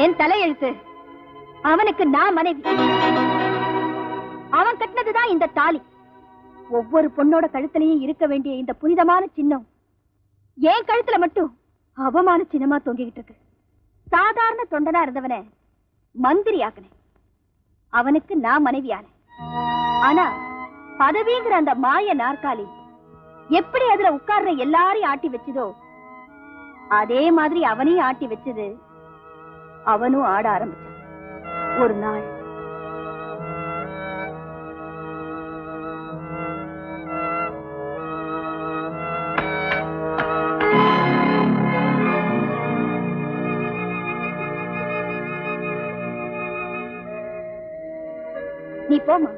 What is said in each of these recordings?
என் தலையெழுத்து. அவனுக்கு நான் மனைவி. அவன் கட்டினதுதான் இந்த தாலி. ஒவ்வொரு பொண்ணோட கழுத்திலையும் இருக்க வேண்டிய இந்த புனிதமான சின்னம் என் கழுத்துல மட்டும் அவமான சின்னமா தொங்கிக்கிட்டு இருக்கு. சாதாரண தொண்டனா இருந்தவனை மந்திரி ஆக்குனேன். அவனுக்கு நான் மனைவியான. ஆனா பதவிங்கிற அந்த மாய நாற்காலி எப்படி அதுல உட்கார்ற எல்லாரையும் ஆட்டி வச்சதோ அதே மாதிரி அவனையும் ஆட்டி வச்சது. அவனும் ஆட ஆரம்பிச்சான். ஒரு நாள் நீ போமா.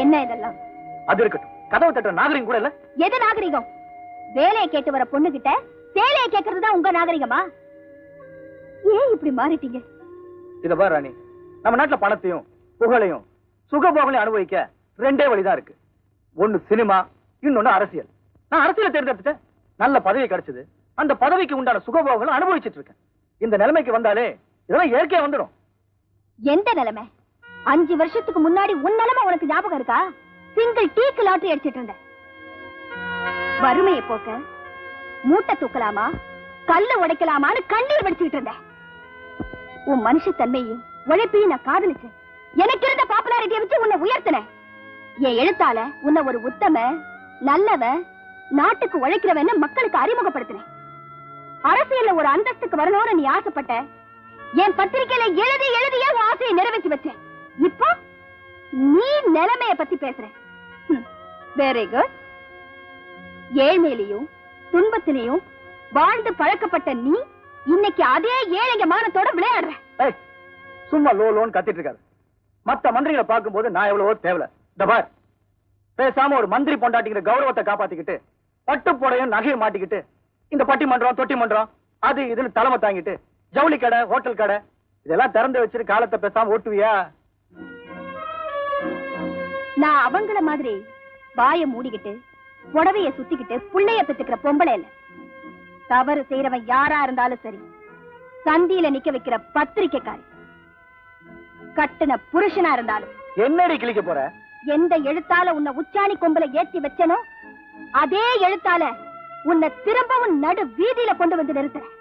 என்ன இதெல்லாம்? அது இருக்கட்டும். கதவு தட்டுற நாகரிகம் கூட இல்ல. எது நாகரிகம்? வேலையை கேட்டு வர பொண்ணு கிட்ட சேலையை கேட்கறதுதான் உங்க நாகரிகமா? ஏன் இப்படி மாறிட்டீங்க? இத பாரு ராணி, நம்ம நாட்டுல பணத்தையும் புகழையும் சுகபோகங்களையும் அனுபவிக்க ரெண்டே வழிதான் இருக்கு. ஒண்ணு சினிமா, இன்னொன்னு அரசியல். நான் அரசியலை தேர்ந்தெடுத்துட்டேன். நல்ல பதவி கிடைச்சது. அந்த பதவிக்கு உண்டான சுகபோகங்களை அனுபவிச்சுட்டு இருக்கேன். இந்த நிலைமைக்கு வந்தாலே இதெல்லாம் இயற்கையா வந்துடும். எந்த நிலைமை? 5 வருஷத்துக்கு முன்னாடி உன் நிலைமை உனக்கு ஞாபகம் இருக்கா? சிங்கிள் டீக்கு லாட்டரி அடிச்சிட்டு இருந்த. வறுமையை போக்க மூட்டை தூக்கலாமா கல்லு உடைக்கலாமான்னு கண்ணீர் வடிச்சுக்கிட்டு இருந்த. உன் மனுஷ தன்மையும் உழைப்பையும் நான் காதலிச்சேன். எனக்கு இருந்த பாப்புலாரிட்டியை வச்சு உன்னை உயர்த்தினேன். என் எழுத்தால உன்னை ஒரு உத்தம நல்லவன் நாட்டுக்கு உழைக்கிறவன்னு மக்களுக்கு அறிமுகப்படுத்தினேன். அரசியல்ல ஒரு அந்தஸ்துக்கு வரணும்னு நீ ஆசைப்பட்ட. என் பத்திரிகையில எழுதி எழுதியே உன் ஆசையை நிறைவேற்றி வச்சேன். இப்போ நீ நிலைமைய பத்தி பேசுற. Very good. ஏழ்மையிலையும் துன்பத்திலையும் வாழ்ந்து பழக்கப்பட்ட நீ இன்னைக்கு அதே ஏழைங்க மானத்தோட விளையாடுற. சும்மா லோ லோன் கத்திட்டு இருக்காரு. மத்த மந்திரிகளை பார்க்கும்போது நான் எவ்வளவோ தேவல. தபார் பேசாம ஒரு மந்திரி பொண்டாட்டிக்கிற கௌரவத்தை காப்பாத்திக்கிட்டு பட்டு போடையும் நகையை மாட்டிக்கிட்டு இந்த பட்டி மன்றம் தொட்டி மன்றம் அது இதுன்னு தலைமை தாங்கிட்டு ஜவுளி கடை ஹோட்டல் கடை இதெல்லாம் திறந்து வச்சுட்டு காலத்தை பேசாம ஓட்டுவியா? நான் அவங்கள மாதிரி வாய மூடிக்கிட்டு புடவைய சுத்திக்கிட்டு புள்ளைய பெத்துக்கிற பொம்பளை இல்ல. தவறு செய்யறவன் யாரா இருந்தாலும் சரி சந்தியில நிக்க வைக்கிற பத்திரிக்கைக்காரி. கட்டுன புருஷனா இருந்தாலும். என்னடி கிழிக்க போற? எந்த எழுத்தால உன்னை உச்சாணி கொம்புல ஏத்தி வச்சனோ அதே எழுத்தால உன்னை திரும்பவும் நடு வீதியில கொண்டு வந்து நிறுத்துறேன்.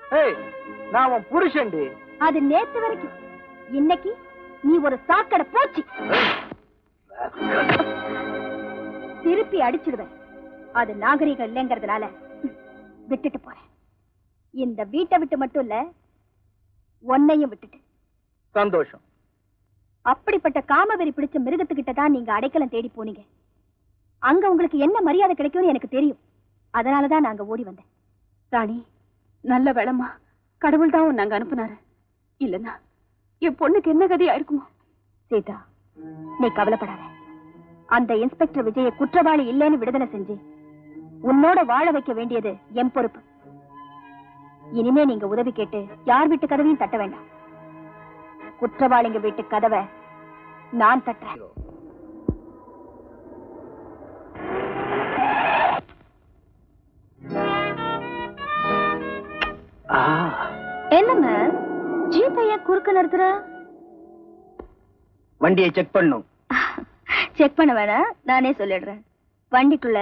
நான் உன் புருஷன்டி. அது நேத்து வரைக்கும். இன்னைக்கு நீ ஒரு சாக்கடை போச்சு. திருப்பி அடிச்சிடுவேன். அது நாகரிகம் இல்லைங்கிறதுனால விட்டுட்டு போறேன். இந்த வீட்டை விட்டு மட்டும் இல்ல உன்னையும் விட்டுட்டு. சந்தோஷம். அப்படிப்பட்ட காமவெறி பிடிச்ச மிருகத்துக்கிட்ட தான் நீங்க அடைக்கலம் தேடி போனீங்க. அங்க உங்களுக்கு என்ன மரியாதை கிடைக்கும்னு எனக்கு தெரியும். அதனாலதான் நாங்க ஓடி வந்தேன். ராணி, நல்ல வேளமா கடவுள் தான் நாங்க அனுப்புனாரு. இல்லன்னா என் பொண்ணுக்கு என்ன கதியா இருக்குமோ? சீதா, நீ கவலைப்படாத. அந்த இன்ஸ்பெக்டர் விஜய குற்றவாளி இல்லைன்னு விடுதலை செஞ்சு உன்னோட வாழ வைக்க வேண்டியது என் பொறுப்பு. இனிமே நீங்க உதவி கேட்டு யார் வீட்டு கதவையும் தட்ட வேண்டாம். குற்றவாளிங்க வீட்டு கதவை நான் தட்டுறேன். என்னங்க ஜீப்பையா குறுக்க நிறுத்துற? வண்டியை செக் பண்ணும். செக் பண்ண வேணாம், நானே சொல்லிடுறேன். வண்டிக்குள்ள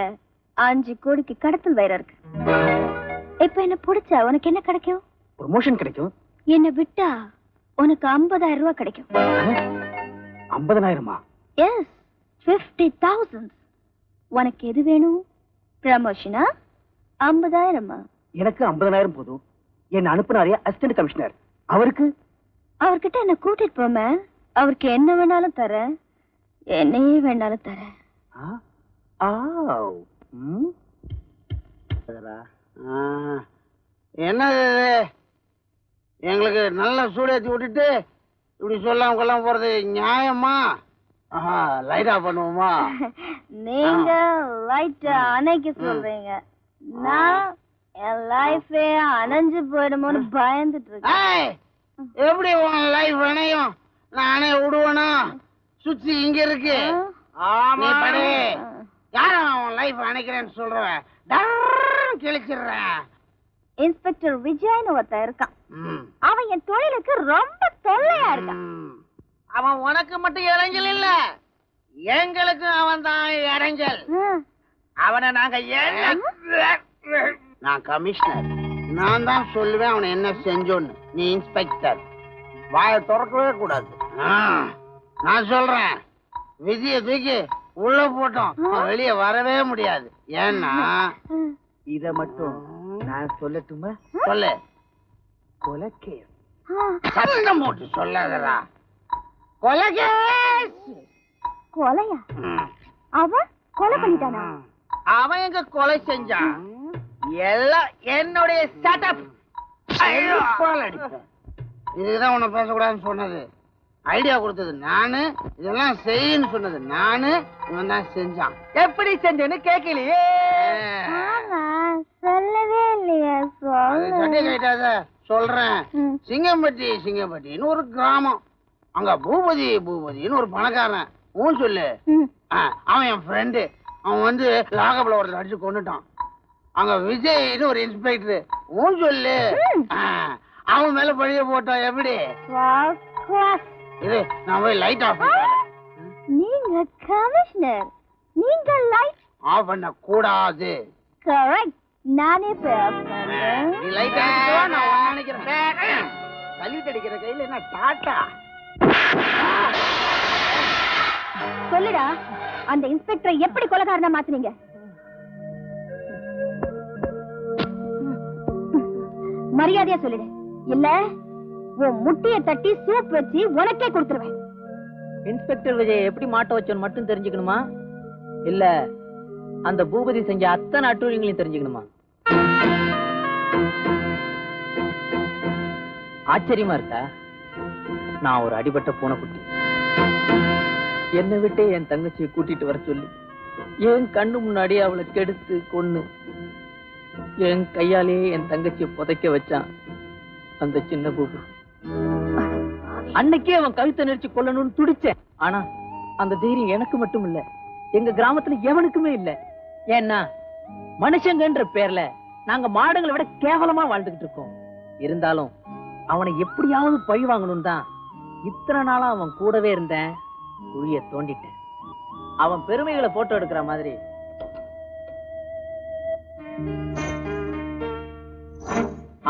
5 கோடிக்கு கடத்தல் வயிறு இருக்கு. இப்ப என்ன பிடிச்சா உனக்கு என்ன கிடைக்கும்? ப்ரமோஷன் கிடைக்கும். என்ன விட்டா உனக்கு 50,000 ரூபாய் கிடைக்கும். 50,000? எஸ், 50,000. உனக்கு எது வேணும்? ப்ரமோஷனா 50,000? எனக்கு 50,000 போதும். என்ன அனுப்புனாரியா அசிஸ்டன்ட் கமிஷனர், அவர்கிட்ட என்ன கூட்டிட்டு போமே. அவருக்கு என்ன வேணாலும் தரேன், என்னையே வேணாலும் தரேன். என்னது எங்களுக்கு நல்ல சூடேத்தி விட்டுட்டு இப்படி சொல்லாம கொள்ளாம போறது நியாயமா? லைட்டா பண்ணுவோமா? நீங்க லைட்டா அணைக்க சொல்றீங்க, நான் என் லைஃபே அணைஞ்சு போயிடுமோன்னு பயந்துட்டு இருக்கேன். எப்படி உன் லைஃப் அணையும்? நானே விடுவேனா? சுத்தி இங்க இருக்கு. ஆமா, யார உன் லைஃப் அணைக்கிறேன்னு சொல்றவன் கிழிச்சிடுறேன். இன்ஸ்பெக்டர் விஜய்னு ஒருத்தன் இருக்கான். ம். அவன் என் தொழிலுக்கு ரொம்ப தொல்லையா இருக்கான். அவன் உனக்கு மட்டும் இறஞ்சல் இல்ல, எங்களுக்கு அவன் தான் இறஞ்சல். அவனை நாங்க நான் கமிஷனர், நான் தான் சொல்லுவேன் அவனை என்ன செஞ்சோன்னு. நீ இன்ஸ்பெக்டர், வாயை திறக்கவே கூடாது. நான் சொல்றேன், விஜய தூக்கி உள்ள போட்டோம், வெளியே வரவே முடியாது. ஏன்னா இத மட்டும் நான் சொல்லட்டுமா? சொல்லு. கொலைக்கேஸ். சத்தம் போட்டு சொல்லாதடா. கொலைகேஸ். கொலையா? அவன் கொலை பண்ணிட்டானா? அவன் எங்க கொலை செஞ்சான்? எல்லாம் என்னுடைய செட்டப். இதுதான் உன்னை பேசக்கூடாதுன்னு சொன்னது. ஐடியா கொடுத்தது நானு, இதெல்லாம் செய்யன்னு சொன்னது நானு. இவன் தான் செஞ்சான். எப்படி செஞ்சேன்னு கேட்கலையே. சொல்லவே இல்லையா? கேட்டாத சொல்றேன். சிங்கம்பட்டின்னு ஒரு கிராமம். அங்க பூபதின்னு ஒரு பணக்காரன். ஊன் சொல்லு. அவன் என் ஃப்ரெண்டு. அவன் வந்து லாகப்ல ஒருத்தர் அடிச்சு கொண்டுட்டான். அங்க விஜய்னு ஒரு இன்ஸ்பெக்டர். ஊன் சொல்லு. அவன் மேல பழிய போட்டான். எப்படி இது? நான் போய் லைட் ஆஃப் பண்றேன். நீங்க கமிஷனர், நீங்க லைட் ஆஃப் பண்ண கூடாது. கரெக்ட். நானே பேசுறேன். நீ லைட் ஆஃப் நான் ஒண்ணு நினைக்கிறேன். சல்யூட் அடிக்கிற கையில என்ன டாட்டா? சொல்லுடா, அந்த இன்ஸ்பெக்டரை எப்படி கொலைகாரனா மாத்துனீங்க? மரியாதையா சொல்லிடு, இல்ல உன் முட்டிய தட்டி சூப் வச்சு உனக்கே கொடுத்துருவேன். இன்ஸ்பெக்டர் விஜய் எப்படி மாட்ட வச்சோன்னு மட்டும் தெரிஞ்சுக்கணுமா, இல்ல அந்த பூபதி செஞ்ச அத்தனை அட்டூழியங்களையும் தெரிஞ்சுக்கணுமா? ஆச்சரியமா இருக்கா? நான் ஒரு அடிபட்ட பூனைக்குட்டி. என்னை விட்டே என் தங்கச்சியை கூட்டிட்டு வர சொல்லி என் கண்ணு முன்னாடி அவளை கெடுத்து கொன்னு என் கையாலேயே என் தங்கச்சியை புதைக்க வச்சான் அந்த சின்ன பூபு. அன்னைக்கே அவன் கழுத்தை நெரிச்சு கொல்லணும்னு துடிச்சேன். ஆனா அந்த தைரியம் எனக்கு மட்டும் இல்ல, எங்க கிராமத்துல எவனுக்குமே இல்ல. ஏன்னா மனுஷங்கன்ற பேர்ல நாங்க மாடுகளை விட கேவலமா வாழ்ந்துகிட்டு இருக்கோம். இருந்தாலும் அவனை எப்படியாவது பழி வாங்கணும் தான் இத்தனை நாளா அவன் கூடவே இருந்தேன். குழிய தோண்டிட்டேன். அவன் பெருமைகளை போட்டோ எடுக்கிற மாதிரி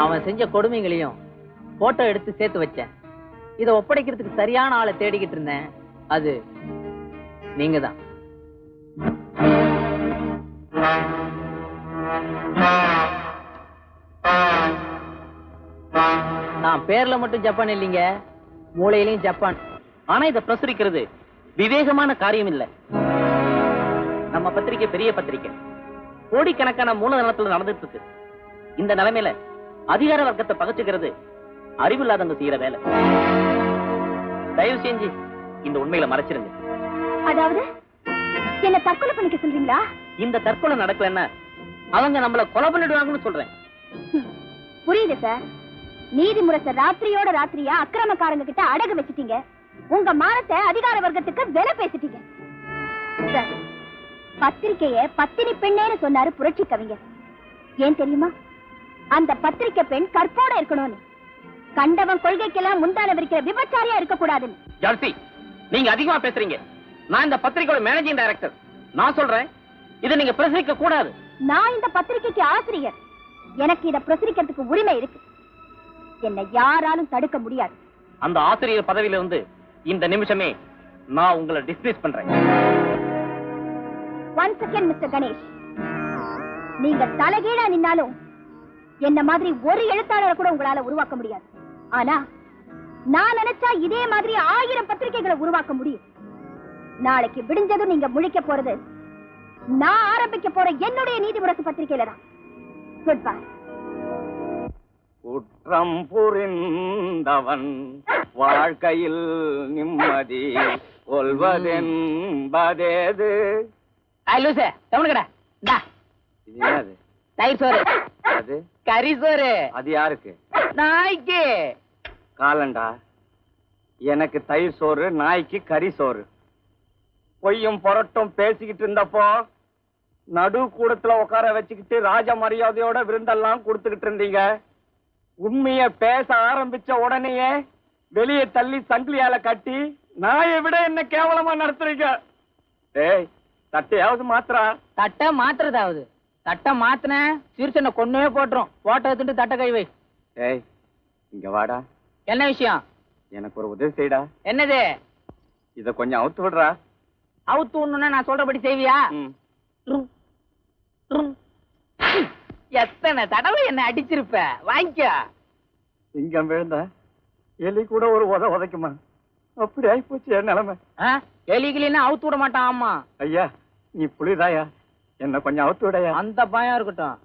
அவன் செஞ்ச கொடுமைகளையும் போட்டோ எடுத்து சேர்த்து வச்சேன். இதை ஒப்படைக்கிறதுக்கு சரியான ஆளை தேடிக்கிட்டு இருந்தேன். அது நீங்க தான். நான் பேர்ல மட்டும் ஜப்பான் இல்லைங்க, மூளையிலையும் ஜப்பான். ஆனா இதை பிரசுரிக்கிறது விவேகமான காரியம் இல்ல. நம்ம பத்திரிக்கை பெரிய பத்திரிக்கை, கோடிக்கணக்கான மூலதனத்துல நடந்துட்டு இருக்கு. இந்த நிலைமையில அதிகார வர்க்கத்தை பகச்சுக்கிறது அறிவில்லாதவங்க செய்யற வேலை. தயவு செஞ்சு இந்த உண்மையில மறைச்சிருங்க. அதாவது என்ன தற்கொலை பண்ணிக்க சொல்றீங்களா? இந்த தற்கொலை நடக்கலன்னா அவங்க நம்மள கொலை பண்ணிடுவாங்கன்னு சொல்றேன். புரியுது சார். நீதிமுறை ராத்திரியோட ராத்திரியா அக்கிரமக்காரங்க கிட்ட அடகு வச்சிட்டீங்க. உங்க மானத்தை அதிகார வர்க்கத்துக்கு விலை பேசிட்டீங்க. பத்திரிக்கைய பத்தினி பெண்ணேன்னு சொன்னாரு புரட்சி கவிஞர். ஏன் தெரியுமா? அந்த பத்திரிக்கை பெண் கற்போட இருக்கணும்னு. கண்டவன் கொள்கைக்கெல்லாம் முந்தான விரிக்கிற விபச்சாரியா இருக்க கூடாதுன்னு. ஜார்சி, நீங்க அதிகமா பேசுறீங்க. நான் இந்த பத்திரிக்கையோட மேனேஜிங் டைரக்டர். நான் சொல்றேன், இதை நீங்க பிரசுரிக்க கூடாது. நான் இந்த பத்திரிக்கைக்கு ஆசிரியர். எனக்கு இதை பிரசுரிக்கிறதுக்கு உரிமை இருக்கு. என்னை யாராலும் தடுக்க முடியாது. அந்த ஆசிரியர் பதவியில இருந்து இந்த நிமிஷமே நான் உங்களை டிஸ்மிஸ் பண்றேன். ஒன் செகண்ட் மிஸ்டர் கணேஷ், நீங்க தலைகீழா நின்னாலும் என்ன மாதிரி ஒரு எழுத்தாளரை கூட உங்களால உருவாக்க முடியாது. ஆனா நான் நினைச்சா இதே மாதிரி 1000 பத்திரிகைகளை உருவாக்க முடியும். நாளைக்கு விடிஞ்சதும் நீங்க முழிக்க போறது நான் ஆரம்பிக்க போற என்னுடைய நீதிமுரசு பத்திரிகையில தான். Good bye. குற்றம் புரிந்தவன் வாழ்க்கையில் நிம்மதி கொள்வதென்பதேது. தயிர் சோறு, அது கறி சோறு. அது யாருக்கு? நாய்க்கு. காலண்டா, எனக்கு தயிர் சோறு, நாய்க்கு கறி சோறு. பொய்யும் புரட்டும் பேசிக்கிட்டு இருந்தப்போ நடு கூடத்துல உட்கார வச்சுக்கிட்டு ராஜ மரியாதையோட விருந்தெல்லாம் கொடுத்துக்கிட்டு இருந்தீங்க. உண்மைய பேச ஆரம்பிச்ச உடனேயே வெளியே தள்ளி சங்கிலியால கட்டி நாயை விட என்ன கேவலமா நடத்துறீங்க. ஏய், தட்டையாவது மாத்திரா. தட்டை மாத்துறதாவது? தட்டை மாத்தின சிறுசனை கொன்னே போட்டுரும். போட்டோ எடுத்துட்டு தட்டை கை வை. ஏய், இங்க வாடா. என்ன விஷயம்? எனக்கு ஒரு உதவி செய்டா. என்னது? இத கொஞ்சம் அவுத்து விடுறா. அவுத்து விடணும்னா நான் சொல்றபடி செய்வியா? எத்தனை தடவை என்ன அடிச்சிருப்ப. வாங்கிக்க. இங்க விழுந்த எலி கூட ஒரு உதைக்குமா? அப்படி ஆயிப்போச்சு என் நிலைமை. எலிகிலின்னா அவுத்து விட மாட்டான். ஆமா ஐயா, நீ புளிதாயா, என்ன கொஞ்சம் அவுத்து விடையா. அந்த பயம் இருக்கட்டும்.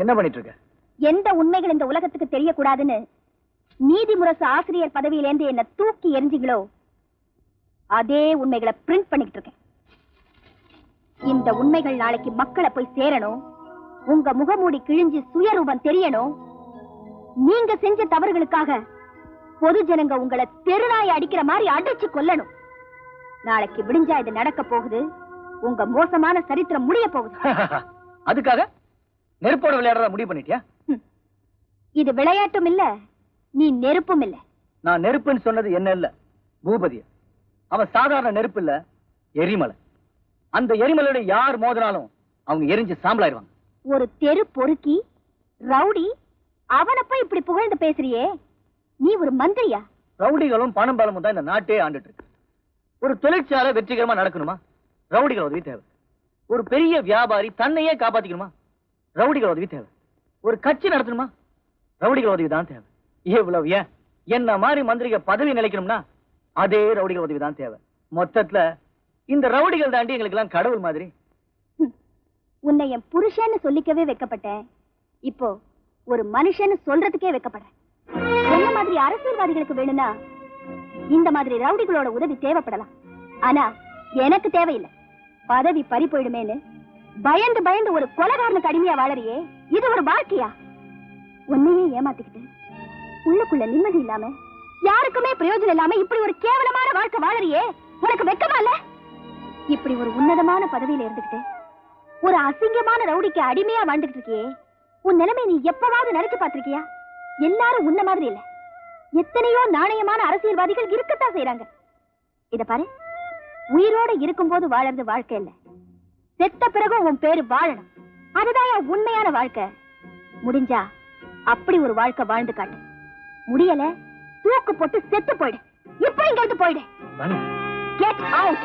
என்ன பண்ணிட்டு இருக்க? எந்த உண்மைகள் இந்த உலகத்துக்கு தெரியக்கூடாதுன்னு நீதிமுரசு ஆசிரியர் பதவியிலேருந்து என்ன தூக்கி எரிஞ்சிங்களோ அதே உண்மைகளை பிரிண்ட் பண்ணிட்டு இருக்கேன். இந்த உண்மைகள் நாளைக்கு மக்களை போய் சேரணும். உங்க முகமூடி கிழிஞ்சு சுயரூபம் தெரியணும். நீங்க செஞ்ச தவறுகளுக்காக பொது ஜனங்க உங்களை தெருநாய் அடிக்கிற மாதிரி அடிச்சு கொல்லணும். நாளைக்கு விடிஞ்சா இது நடக்க போகுது. உங்க மோசமான சரித்திரம் முடிய போகுது. அதுக்காக நெருப்போட விளையாடுறத முடிவு பண்ணிட்டியா? இது விளையாட்டும் இல்ல, நீ நெருப்பும் இல்ல. நான் நெருப்புன்னு சொன்னது என்ன இல்ல, பூபதி. அவன் சாதாரண நெருப்பு இல்ல, எரிமலை. அந்த எரிமலையோட யார் மோதினாலும் அவங்க எரிஞ்சு சாம்பலாயிருவாங்க. ஒரு தெரு பொறுக்கி ரவுடி, அவனை போய் இப்படி புகழ்ந்து பேசுறியே, நீ ஒரு மந்திரியா? ரவுடிகளும் பணம் பலமும் தான் இந்த நாட்டே ஆண்டுட்டு இருக்கு. ஒரு தொழிற்சாலை வெற்றிகரமா நடக்கணுமா, ரவுடிகள் உதவி தேவை. ஒரு பெரிய வியாபாரி தன்னையே காப்பாத்திக்கணுமா, ரவுடிகள் உதவி தேவை. ஒரு கட்சி நடத்தணுமா, ரவுடிகள் உதவி தான் தேவை. இவ்வளவு ஏன் என்ன மாதிரி மந்திரிக பதவி நிலைக்கணும்னா அதே ரவுடிகள் உதவி தான் தேவை. மொத்தத்துல இந்த ரவுடிகள் தாண்டி எங்களுக்கு எல்லாம் கடவுள் மாதிரி. உன்னை என் புருஷன்னு சொல்லிக்கவே வைக்கப்பட்டேன். இப்போ ஒரு மனுஷன்னு சொல்றதுக்கே வைக்கப்படுறேன். என்ன மாதிரி அரசியல்வாதிகளுக்கு வேணும்னா இந்த மாதிரி ரவுடிகளோட உதவி தேவைப்படலாம். ஆனா எனக்கு தேவையில்லை. பதவி பறி போயிடுமேன்னு பயந்து பயந்து ஒரு கொலைகாரனுக்கு அடிமையா வாழறியே, இது ஒரு வாழ்க்கையா? உன்னையே ஏமாத்திக்கிட்டு உள்ளுக்குள்ள நிம்மதி இல்லாம யாருக்குமே பிரயோஜனம் இல்லாம இப்படி ஒரு கேவலமான வாழ்க்கை வாழறியே, உனக்கு வெக்கமா இல்ல? இப்படி ஒரு உன்னதமான பதவியில இருந்துகிட்டு ஒரு அசிங்கமான ரவுடிக்கு அடிமையா வாழ்ந்துகிட்டு இருக்கியே, உன் நிலைமை நீ எப்பவாவது நினைச்சு பார்த்திருக்கியா? எல்லாரும் உன்ன மாதிரி இல்ல. எத்தனையோ நாணயமான அரசியல்வாதிகள் இருக்கத்தான் செய்யறாங்க. இத பாரு, உயிரோட இருக்கும் போது வாழறது வாழ்க்கை இல்ல, செத்த பிறகு உன் பேரு வாழணும். அதுதான் உண்மையான வாழ்க்கை. முடிஞ்சா அப்படி ஒரு வாழ்க்கை வாழ்ந்து காட்டு. முடியல, தூக்கு போட்டு செத்து போயிடு. இப்ப இங்க இருந்து போயிடு. Get out.